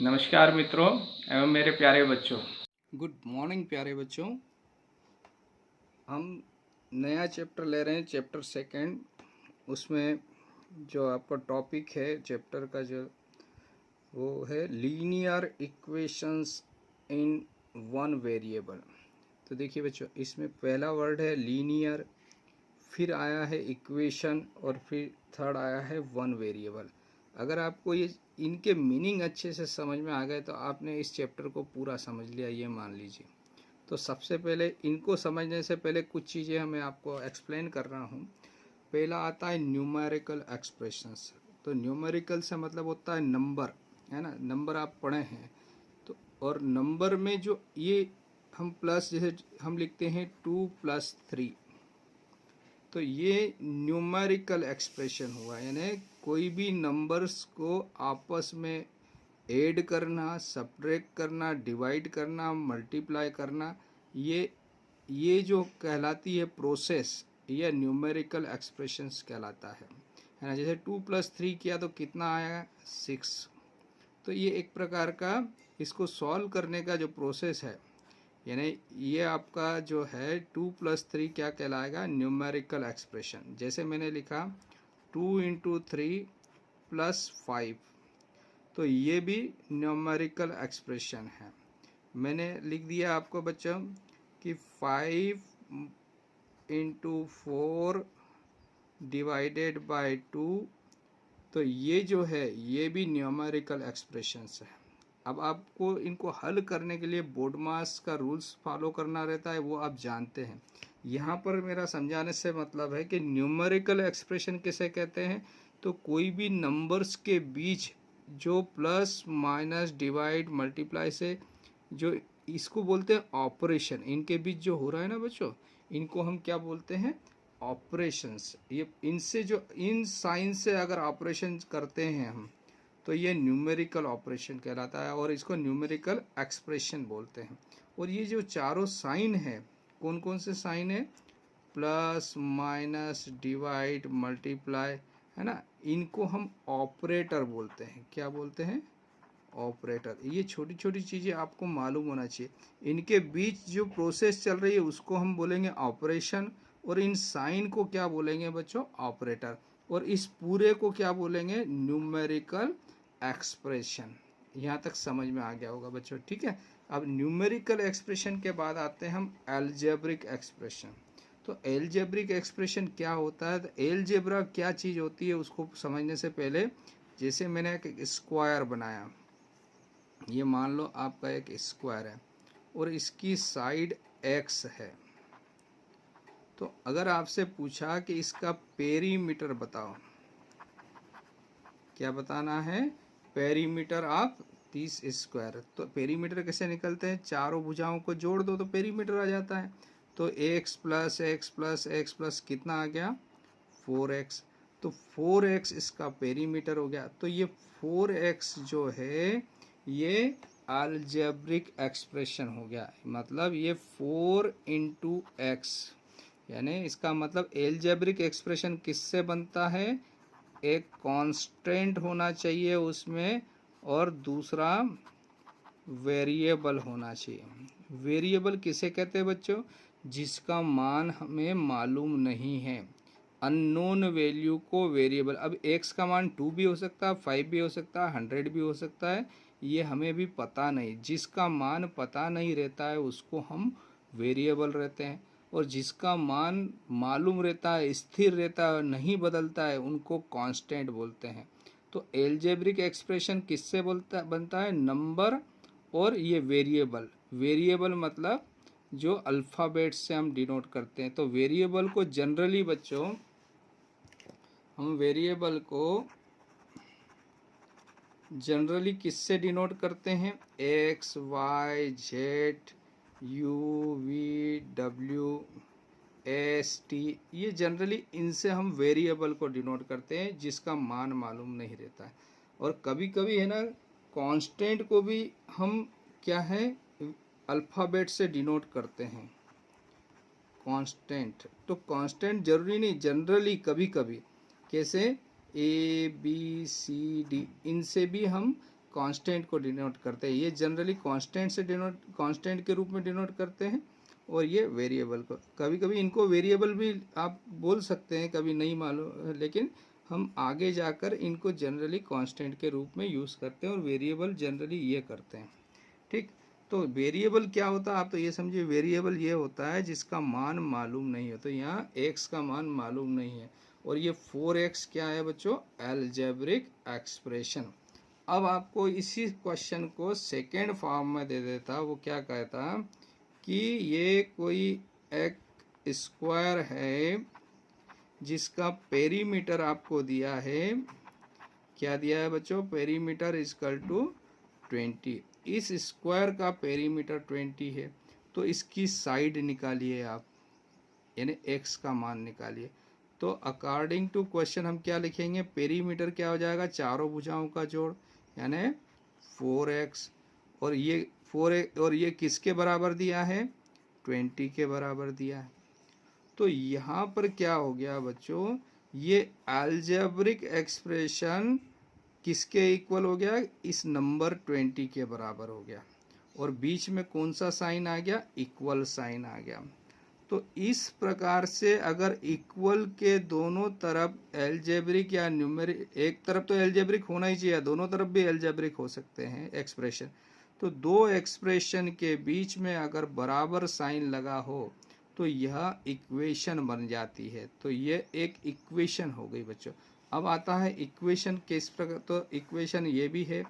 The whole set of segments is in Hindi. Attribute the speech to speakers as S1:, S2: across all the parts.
S1: नमस्कार मित्रों एवं मेरे प्यारे बच्चों।
S2: गुड मॉर्निंग प्यारे बच्चों। हम नया चैप्टर ले रहे हैं, चैप्टर सेकंड। उसमें जो आपका टॉपिक है चैप्टर का जो वो है linear equations in one variable. तो देखिए बच्चों, इसमें पहला वर्ड है लीनियर, फिर आया है इक्वेशन और फिर थर्ड आया है वन वेरिएबल। अगर आपको ये इनके मीनिंग अच्छे से समझ में आ गए तो आपने इस चैप्टर को पूरा समझ लिया, ये मान लीजिए। तो सबसे पहले इनको समझने से पहले कुछ चीज़ें मैं आपको एक्सप्लेन कर रहा हूँ। पहला आता है न्यूमेरिकल एक्सप्रेशंस। तो न्यूमेरिकल से मतलब होता है नंबर, है ना। नंबर आप पढ़े हैं तो, और नंबर में जो ये हम प्लस, जैसे हम लिखते हैं 2+3, तो ये न्यूमेरिकल एक्सप्रेशन हुआ। यानी कोई भी नंबर्स को आपस में ऐड करना, सब्ट्रैक्ट करना, डिवाइड करना, मल्टीप्लाई करना, ये जो कहलाती है प्रोसेस, ये न्यूमेरिकल एक्सप्रेशंस कहलाता है ना। जैसे 2+3 किया तो कितना आया, 6। तो ये एक प्रकार का इसको सॉल्व करने का जो प्रोसेस है, यानी ये आपका जो है 2+3 क्या कहलाएगा, न्यूमेरिकल एक्सप्रेशन। जैसे मैंने लिखा 2×3+5, तो ये भी न्यूमेरिकल एक्सप्रेशन है। मैंने लिख दिया आपको बच्चों कि 5×4 डिवाइडेड बाय 2, तो ये जो है ये भी न्यूमेरिकल एक्सप्रेशंस है। अब आपको इनको हल करने के लिए बोर्ड मास का रूल्स फॉलो करना रहता है, वो आप जानते हैं। यहाँ पर मेरा समझाने से मतलब है कि न्यूमेरिकल एक्सप्रेशन किसे कहते हैं, तो कोई भी नंबर्स के बीच जो प्लस माइनस डिवाइड मल्टीप्लाई से जो इसको बोलते हैं ऑपरेशन, इनके बीच जो हो रहा है ना बच्चों, इनको हम क्या बोलते हैं, ऑपरेशंस। ये इनसे जो इन साइन से अगर ऑपरेशन करते हैं हम, तो ये न्यूमेरिकल ऑपरेशन कहलाता है और इसको न्यूमेरिकल एक्सप्रेशन बोलते हैं। और ये जो चारों साइन है, कौन कौन से साइन है, प्लस माइनस डिवाइड मल्टीप्लाई, है ना, इनको हम ऑपरेटर बोलते हैं। क्या बोलते हैं, ऑपरेटर। ये छोटी छोटी चीज़ें आपको मालूम होना चाहिए। इनके बीच जो प्रोसेस चल रही है उसको हम बोलेंगे ऑपरेशन, और इन साइन को क्या बोलेंगे बच्चों, ऑपरेटर। और इस पूरे को क्या बोलेंगे, न्यूमेरिकल एक्सप्रेशन। यहाँ तक समझ में आ गया होगा बच्चों, ठीक है। अब न्यूमेरिकल एक्सप्रेशन के बाद आते हैं हम एल्जेब्रिक एक्सप्रेशन। तो एल्जेब्रिक एक्सप्रेशन क्या होता है, तो एल्जेब्रा क्या चीज़ होती है उसको समझने से पहले, जैसे मैंने एक स्क्वायर बनाया, ये मान लो आपका एक स्क्वायर है और इसकी साइड x है। तो अगर आपसे पूछा कि इसका पेरीमीटर बताओ, क्या बताना है, पेरीमीटर ऑफ दिस स्क्वायर। तो पेरीमीटर कैसे निकलते हैं, चारों भुजाओं को जोड़ दो तो पेरीमीटर आ जाता है। तो x plus x plus x plus कितना आ गया, 4x। तो 4x इसका पेरीमीटर हो गया। तो ये 4x जो है ये अलजेब्रिक एक्सप्रेशन हो गया। मतलब ये 4×x, यानी इसका मतलब एल्जेब्रिक एक्सप्रेशन किससे बनता है, एक कांस्टेंट होना चाहिए उसमें और दूसरा वेरिएबल होना चाहिए। वेरिएबल किसे कहते हैं बच्चों, जिसका मान हमें मालूम नहीं है, अननोन वैल्यू को वेरिएबल। अब x का मान 2 भी हो सकता है, 5 भी हो सकता है, 100 भी हो सकता है, ये हमें भी पता नहीं। जिसका मान पता नहीं रहता है उसको हम वेरिएबल रहते हैं, और जिसका मान मालूम रहता है, स्थिर रहता है, नहीं बदलता है, उनको कांस्टेंट बोलते हैं। तो एल्जेब्रिक एक्सप्रेशन किससे बनता है, नंबर और ये वेरिएबल। वेरिएबल मतलब जो अल्फ़ाबेट से हम डिनोट करते हैं। तो वेरिएबल को जनरली बच्चों, हम वेरिएबल को जनरली किससे डिनोट करते हैं, x y z u v डब्ल्यू एस टी, ये जनरली इनसे हम वेरिएबल को डिनोट करते हैं जिसका मान मालूम नहीं रहता है। और कभी कभी है ना, कांस्टेंट को भी हम क्या है, अल्फ़ाबेट से डिनोट करते हैं, कांस्टेंट। तो कांस्टेंट जरूरी नहीं, जनरली कभी कभी, कैसे, ए बी सी डी, इनसे भी हम कांस्टेंट को डिनोट करते हैं। ये जनरली कांस्टेंट के रूप में डिनोट करते हैं, और ये वेरिएबल को, कभी कभी इनको वेरिएबल भी आप बोल सकते हैं, कभी नहीं मालूम, लेकिन हम आगे जाकर इनको जनरली कांस्टेंट के रूप में यूज़ करते हैं, और वेरिएबल जनरली ये करते हैं। ठीक, तो वेरिएबल क्या होता है आप तो ये समझिए, वेरिएबल ये होता है जिसका मान मालूम नहीं है। तो यहाँ x का मान मालूम नहीं है, और ये 4x क्या है बच्चों, अलजेब्रिक एक्सप्रेशन। अब आपको इसी क्वेश्चन को सेकेंड फॉर्म में दे देता, वो क्या कहता कि ये कोई एक स्क्वायर है जिसका पेरीमीटर आपको दिया है, क्या दिया है बच्चों, पेरीमीटर इक्वल टू 20। इस स्क्वायर का पेरीमीटर 20 है, तो इसकी साइड निकालिए आप, यानी x का मान निकालिए। तो अकॉर्डिंग टू क्वेश्चन हम क्या लिखेंगे, पेरीमीटर क्या हो जाएगा, चारों भुजाओं का जोड़, यानी 4x, और ये 4x, और ये किसके बराबर दिया है, 20 के बराबर दिया है। तो यहाँ पर क्या हो गया बच्चों, ये अलजेब्रिक एक्सप्रेशन किसके इक्वल हो गया, इस नंबर 20 के बराबर हो गया, और बीच में कौन सा साइन आ गया, इक्वल साइन आ गया। तो इस प्रकार से अगर इक्वल के दोनों तरफ एल्जेब्रिक या न्यूमेरिक, एक तरफ तो एल्जेब्रिक होना ही चाहिए, दोनों तरफ भी एल्जेब्रिक हो सकते हैं एक्सप्रेशन, तो दो एक्सप्रेशन के बीच में अगर बराबर साइन लगा हो तो यह इक्वेशन बन जाती है। तो ये एक इक्वेशन हो गई बच्चों। अब आता है इक्वेशन किस प्रकार, तो इक्वेशन ये भी है,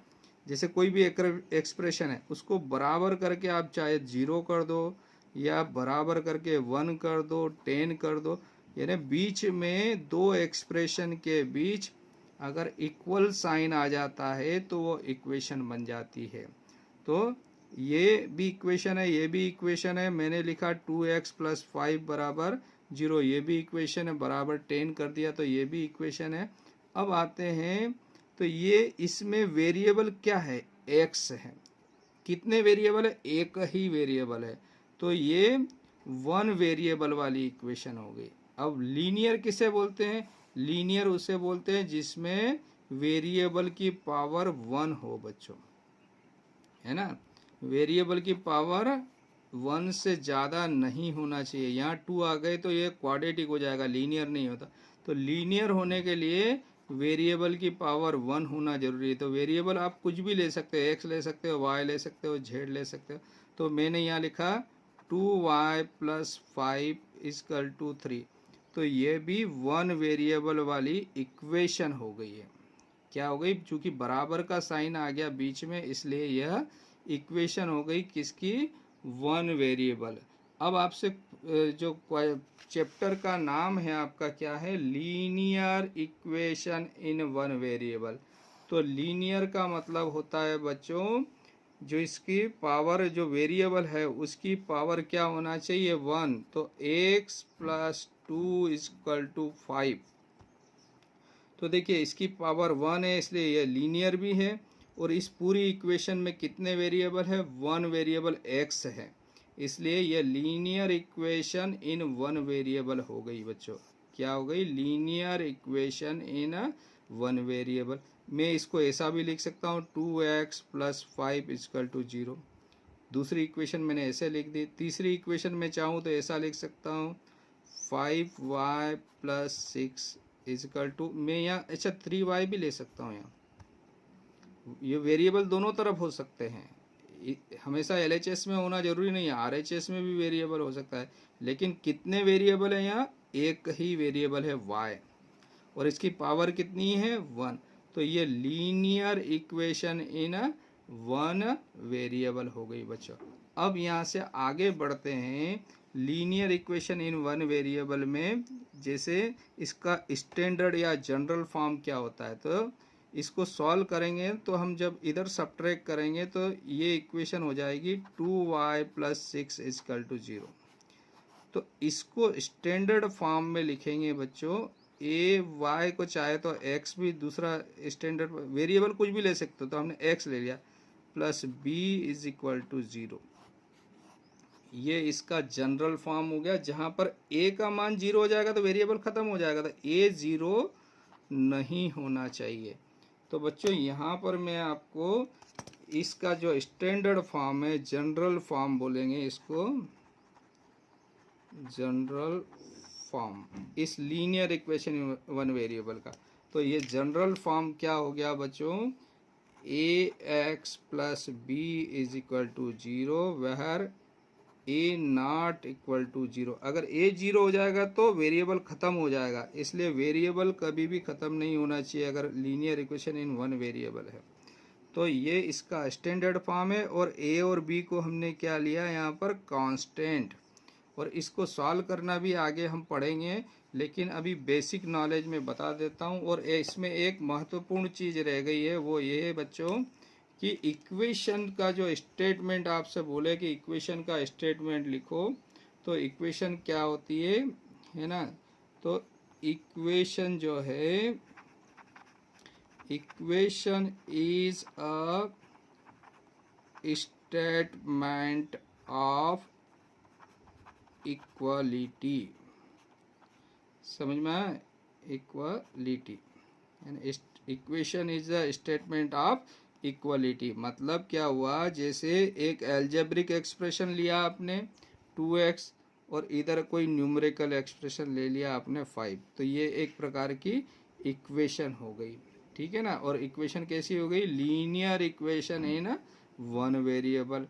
S2: जैसे कोई भी एक्सप्रेशन है उसको बराबर करके आप चाहे 0 कर दो, या बराबर करके 1 कर दो, 10 कर दो, यानी बीच में दो एक्सप्रेशन के बीच अगर इक्वल साइन आ जाता है तो वो इक्वेशन बन जाती है। तो ये भी इक्वेशन है, ये भी इक्वेशन है, मैंने लिखा 2x + 5 बराबर 0, ये भी इक्वेशन है, बराबर 10 कर दिया तो ये भी इक्वेशन है। अब आते हैं, तो ये इसमें वेरिएबल क्या है, x है। कितने वेरिएबल है, एक ही वेरिएबल है, तो ये 1 वेरिएबल वाली इक्वेशन हो गई। अब लीनियर किसे बोलते हैं, लीनियर उसे बोलते हैं जिसमें वेरिएबल की पावर 1 हो बच्चों, है ना, वेरिएबल की पावर 1 से ज़्यादा नहीं होना चाहिए। यहाँ 2 आ गए तो ये क्वाड्रेटिक हो जाएगा, लीनियर नहीं होता। तो लीनियर होने के लिए वेरिएबल की पावर 1 होना जरूरी है। तो वेरिएबल आप कुछ भी ले सकते हो, x ले सकते हो, y ले सकते हो, z ले सकते हो। तो मैंने यहाँ लिखा 2y + 5 = 3, तो ये भी 1 वेरिएबल वाली इक्वेशन हो गई है। क्या हो गई, चूंकि बराबर का साइन आ गया बीच में, इसलिए यह इक्वेशन हो गई किसकी, 1 वेरिएबल। अब आपसे जो चैप्टर का नाम है आपका क्या है, लीनियर इक्वेशन इन 1 वेरिएबल। तो लीनियर का मतलब होता है बच्चों, जो इसकी पावर, जो वेरिएबल है उसकी पावर क्या होना चाहिए, 1। तो x + 2 = 5। तो देखिए इसकी पावर 1 है, इसलिए यह लीनियर भी है। और इस पूरी इक्वेशन में कितने वेरिएबल है, 1 वेरिएबल x है, इसलिए यह लीनियर इक्वेशन इन 1 वेरिएबल हो गई बच्चों। क्या हो गई, लीनियर इक्वेशन इन 1 वेरिएबल। मैं इसको ऐसा भी लिख सकता हूँ, 2x + 5 = 0। दूसरी इक्वेशन मैंने ऐसे लिख दी। तीसरी इक्वेशन में चाहूँ तो ऐसा लिख सकता हूँ, 5y + 6 = मैं यहाँ अच्छा 3y भी ले सकता हूँ। यहाँ ये वेरिएबल दोनों तरफ हो सकते हैं, हमेशा LHS में होना जरूरी नहीं है, RHS में भी वेरिएबल हो सकता है। लेकिन कितने वेरिएबल है यहाँ, एक ही वेरिएबल है y, और इसकी पावर कितनी है, 1। तो ये लीनियर इक्वेशन इन 1 वेरिएबल हो गई बच्चों। अब यहाँ से आगे बढ़ते हैं, लीनियर इक्वेशन इन 1 वेरिएबल में जैसे इसका स्टैंडर्ड या जनरल फॉर्म क्या होता है। तो इसको सॉल्व करेंगे तो हम जब इधर सब्ट्रैक्ट करेंगे तो ये इक्वेशन हो जाएगी 2y + 6 = 0। तो इसको स्टैंडर्ड फॉर्म में लिखेंगे बच्चों, y को चाहे तो x भी दूसरा स्टैंडर्ड वेरिएबल कुछ भी ले सकते हो, तो हमने x ले लिया, + b = 0। ये इसका जनरल फॉर्म हो गया। जहाँ पर a का मान 0 हो जाएगा तो वेरिएबल ख़त्म हो जाएगा, तो a 0 नहीं होना चाहिए। तो बच्चों यहाँ पर मैं आपको इसका जो स्टैंडर्ड फॉर्म है, जनरल फॉर्म बोलेंगे इसको, जनरल फॉर्म इस लीनियर इक्वेशन वन वेरिएबल का। तो ये जनरल फॉर्म क्या हो गया बच्चों, a x plus b is equal to zero where a not equal to zero. अगर ए जीरो हो जाएगा तो वेरिएबल ख़त्म हो जाएगा, इसलिए वेरिएबल कभी भी ख़त्म नहीं होना चाहिए अगर linear equation in one variable है। तो ये इसका स्टैंडर्ड फॉर्म है, और ए और बी को हमने क्या लिया यहाँ पर, कांस्टेंट। और इसको सॉल्व करना भी आगे हम पढ़ेंगे, लेकिन अभी बेसिक नॉलेज में बता देता हूँ। और इसमें एक महत्वपूर्ण चीज़ रह गई है, वो ये है बच्चों कि इक्वेशन का जो स्टेटमेंट आपसे बोले कि इक्वेशन का स्टेटमेंट लिखो, तो इक्वेशन क्या होती है ना। तो इक्वेशन जो है, equation is a statement of equality. समझ में आया, इक्वालिटी यानी equation is a statement of equality. मतलब क्या हुआ, जैसे एक एल्जेब्रिक एक्सप्रेशन लिया आपने 2x, और इधर कोई न्यूमेरिकल एक्सप्रेशन ले लिया आपने 5, तो ये एक प्रकार की इक्वेशन हो गई, ठीक है ना। और इक्वेशन कैसी हो गई, linear equation in one variable.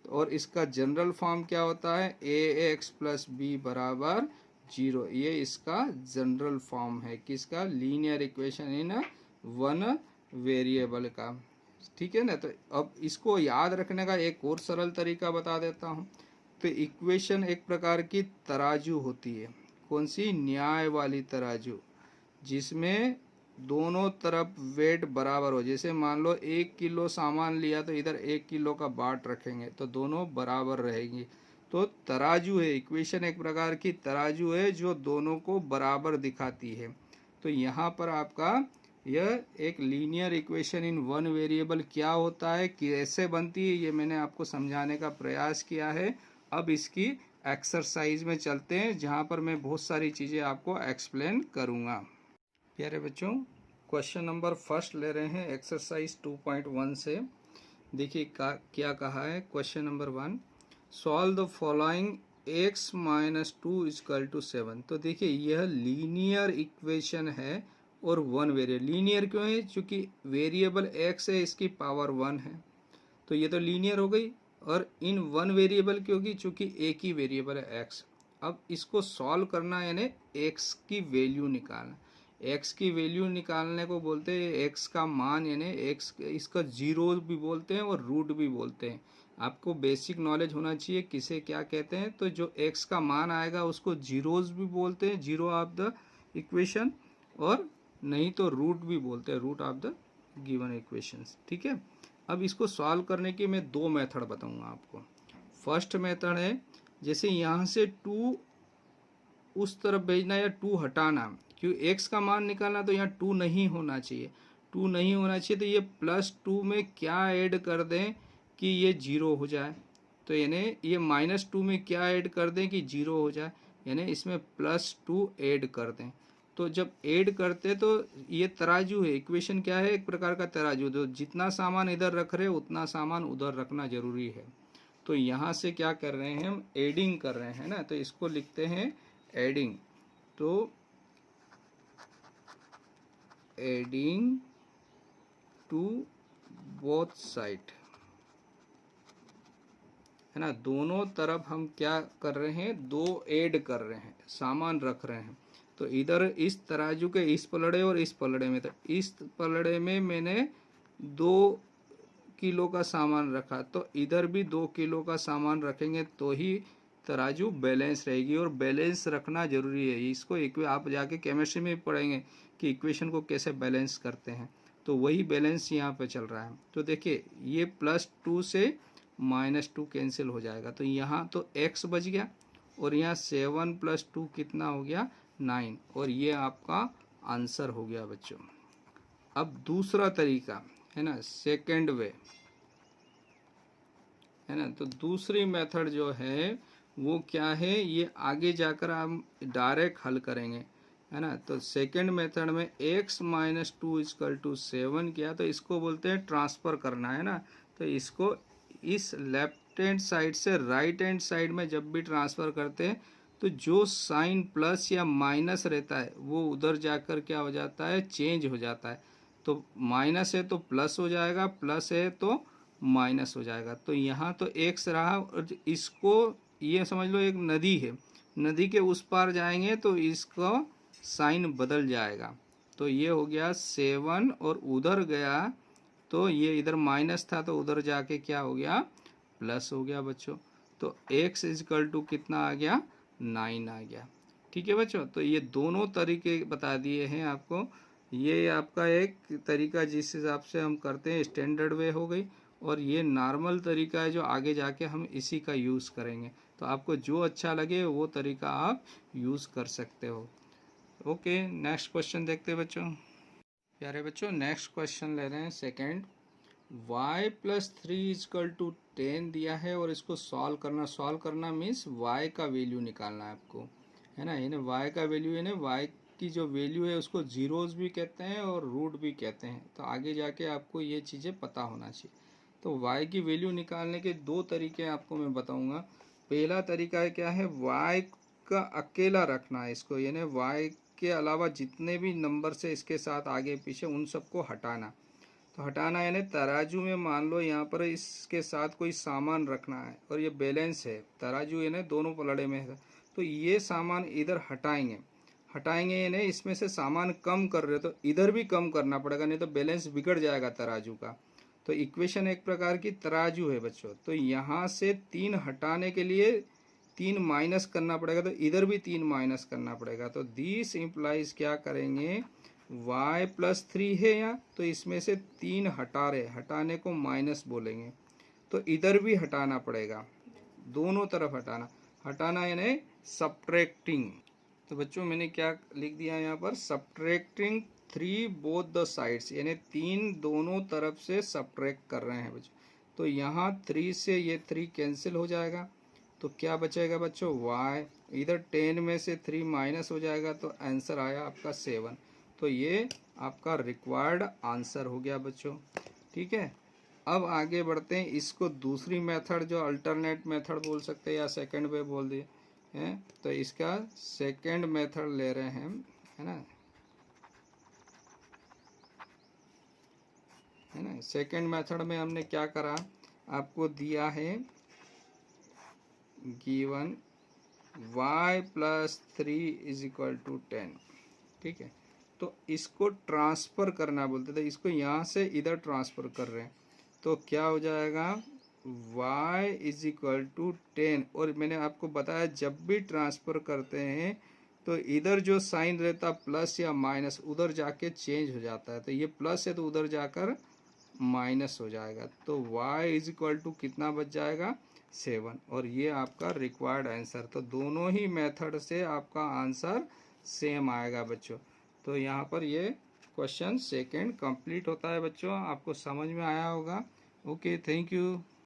S2: और इसका जनरल फॉर्म क्या होता है, ए एक्स प्लस बी बराबर जीरो। ये इसका जनरल फॉर्म है किसका, linear equation in one variable का, ठीक है ना। तो अब इसको याद रखने का एक और सरल तरीका बता देता हूँ। तो इक्वेशन एक प्रकार की तराजू होती है, कौन सी, न्याय वाली तराजू, जिसमें दोनों तरफ वेट बराबर हो। जैसे मान लो 1 किलो सामान लिया तो इधर 1 किलो का बाट रखेंगे तो दोनों बराबर रहेंगी। तो तराजू है, इक्वेशन एक प्रकार की तराजू है जो दोनों को बराबर दिखाती है। तो यहाँ पर आपका यह एक linear equation in one variable क्या होता है, कैसे बनती है, ये मैंने आपको समझाने का प्रयास किया है। अब इसकी एक्सरसाइज में चलते हैं, जहाँ पर मैं बहुत सारी चीज़ें आपको एक्सप्लेन करूँगा। प्यारे बच्चों, क्वेश्चन नंबर फर्स्ट ले रहे हैं एक्सरसाइज 2.1 से। देखिए क्या कहा है, question number 1, solve the following x minus 2 is equal to 7। तो देखिए यह लीनियर इक्वेशन है और वन वेरिएबल। लीनियर क्यों है, क्योंकि वेरिएबल x है, इसकी पावर 1 है, तो ये तो लीनियर हो गई। और इन वन वेरिएबल क्योंकि चूंकि एक ही वेरिएबल है x। अब इसको सॉल्व करना यानी x की वैल्यू निकालना। x की वैल्यू निकालने को बोलते हैं x का मान, यानी x इसका जीरो भी बोलते हैं और रूट भी बोलते हैं। आपको बेसिक नॉलेज होना चाहिए किसे क्या कहते हैं। तो जो x का मान आएगा उसको जीरोज भी बोलते हैं, जीरो ऑफ द इक्वेशन, और नहीं तो रूट भी बोलते हैं, root of the given equations, ठीक है। अब इसको सॉल्व करने के मैं दो मेथड बताऊंगा आपको। फर्स्ट मेथड है, जैसे यहाँ से 2 उस तरफ भेजना या 2 हटाना, क्यों x का मान निकालना, तो यहाँ 2 नहीं होना चाहिए, 2 नहीं होना चाहिए। तो ये +2 में क्या ऐड कर दें कि ये 0 हो जाए, तो यानी ये -2 में क्या ऐड कर दें कि 0 हो जाए, यानी इसमें +2 ऐड कर दें। तो जब ऐड करते तो ये तराजू है, इक्वेशन क्या है, एक प्रकार का तराजू। तो जितना सामान इधर रख रहे उतना सामान उधर रखना जरूरी है। तो यहाँ से क्या कर रहे हैं, हम एडिंग कर रहे हैं ना, तो इसको लिखते हैं एडिंग। तो एडिंग टू बोथ साइड है ना, दोनों तरफ हम क्या कर रहे हैं, दो ऐड कर रहे हैं, सामान रख रहे हैं। तो इधर इस तराजू के इस पलड़े और इस पलड़े में, तो इस पलड़े में मैंने 2 किलो का सामान रखा, तो इधर भी 2 किलो का सामान रखेंगे तो ही तराजू बैलेंस रहेगी। और बैलेंस रखना जरूरी है, इसको आप जाके केमिस्ट्री में पढ़ेंगे कि इक्वेशन को कैसे बैलेंस करते हैं। तो वही बैलेंस यहाँ पे चल रहा है। तो देखिए ये +2 से -2 कैंसिल हो जाएगा, तो यहाँ तो x बच गया, और यहाँ 7 + 2 कितना हो गया, 9, और ये आपका आंसर हो गया बच्चों। अब दूसरा तरीका है ना, सेकेंड वे है ना। तो दूसरी मेथड जो है वो क्या है, ये आगे जाकर हम डायरेक्ट हल करेंगे है ना। तो सेकंड मेथड में x माइनस 2 इजकल टू 7 किया, तो इसको बोलते हैं ट्रांसफ़र करना, है ना। तो इसको इस लेफ्ट हैंड साइड से राइट हैंड साइड में जब भी ट्रांसफ़र करते हैं तो जो साइन प्लस या माइनस रहता है वो उधर जाकर क्या हो जाता है, चेंज हो जाता है। तो माइनस है तो प्लस हो जाएगा, प्लस है तो माइनस हो जाएगा। तो यहाँ तो एक्स रहा, और इसको ये समझ लो एक नदी है, नदी के उस पार जाएंगे तो इसका साइन बदल जाएगा। तो ये हो गया 7, और उधर गया तो ये इधर माइनस था तो उधर जाके क्या हो गया, प्लस हो गया बच्चों। तो x इजकल टू कितना आ गया, 9 आ गया। ठीक है बच्चों, तो ये दोनों तरीके बता दिए हैं आपको। ये आपका एक तरीका जिस हिसाब से हम करते हैं स्टैंडर्ड वे हो गई, और ये नॉर्मल तरीका है जो आगे जाके हम इसी का यूज़ करेंगे। तो आपको जो अच्छा लगे वो तरीका आप यूज़ कर सकते हो। ओके, नेक्स्ट क्वेश्चन देखते हैं बच्चों। प्यारे बच्चों, नेक्स्ट क्वेश्चन ले रहे हैं second. y plus 3 is equal to 10 दिया है और इसको सॉल्व करना मीन्स y का वैल्यू निकालना है आपको, है ना। यानी y का वैल्यू, यानी y की जो वैल्यू है उसको जीरोज भी कहते हैं और रूट भी कहते हैं। तो आगे जाके आपको ये चीज़ें पता होना चाहिए। तो y की वैल्यू निकालने के दो तरीके आपको मैं बताऊंगा। पहला तरीका है क्या है, y का अकेला रखना है इसको, यानी y के अलावा जितने भी नंबर से इसके साथ आगे पीछे उन सबको हटाना। तो हटाना यानी तराजू में मान लो यहाँ पर इसके साथ कोई सामान रखना है और ये बैलेंस है, तराजू यानी दोनों पलड़े में है, तो ये सामान इधर हटाएंगे यानी इसमें से सामान कम कर रहे हो तो इधर भी कम करना पड़ेगा, नहीं तो बैलेंस बिगड़ जाएगा तराजू का। तो इक्वेशन एक प्रकार की तराजू है बच्चों। तो यहाँ से 3 हटाने के लिए 3 माइनस करना पड़ेगा, तो इधर भी 3 माइनस करना पड़ेगा। तो दिस इम्प्लाइज क्या करेंगे, y प्लस 3 है यहाँ, तो इसमें से 3 हटा रहे, हटाने को माइनस बोलेंगे। तो इधर भी हटाना पड़ेगा, दोनों तरफ हटाना यानी सब्ट्रैक्टिंग। तो बच्चों मैंने क्या लिख दिया यहाँ पर, सब्ट्रैक्टिंग 3 बोथ द साइड्स, यानी 3 दोनों तरफ से सब्ट्रैक्ट कर रहे हैं बच्चों। तो यहाँ 3 से ये 3 कैंसिल हो जाएगा, तो क्या बचेगा बच्चों, y। इधर 10 में से 3 माइनस हो जाएगा, तो आंसर आया आपका 7। तो ये आपका रिक्वायर्ड आंसर हो गया बच्चों। ठीक है, अब आगे बढ़ते हैं। इसको दूसरी मेथड जो अल्टरनेट मेथड बोल सकते हैं या सेकंड वे बोल दिए हैं, तो इसका सेकंड मेथड ले रहे हैं, है ना। सेकंड मेथड में हमने क्या करा, आपको दिया है given y plus 3 is equal to 10। ठीक है, तो इसको ट्रांसफ़र करना बोलते थे, इसको यहाँ से इधर ट्रांसफ़र कर रहे हैं, तो क्या हो जाएगा, y इज इक्वल टू 10। और मैंने आपको बताया जब भी ट्रांसफ़र करते हैं तो इधर जो साइन रहता प्लस या माइनस उधर जाके चेंज हो जाता है। तो ये प्लस है तो उधर जाकर माइनस हो जाएगा। तो y इज इक्वल टू कितना बच जाएगा, 7। और ये आपका रिक्वायर्ड आंसर। तो दोनों ही मेथड से आपका आंसर सेम आएगा बच्चों। तो यहाँ पर ये क्वेश्चन सेकंड कंप्लीट होता है बच्चों। आपको समझ में आया होगा। Okay, thank you.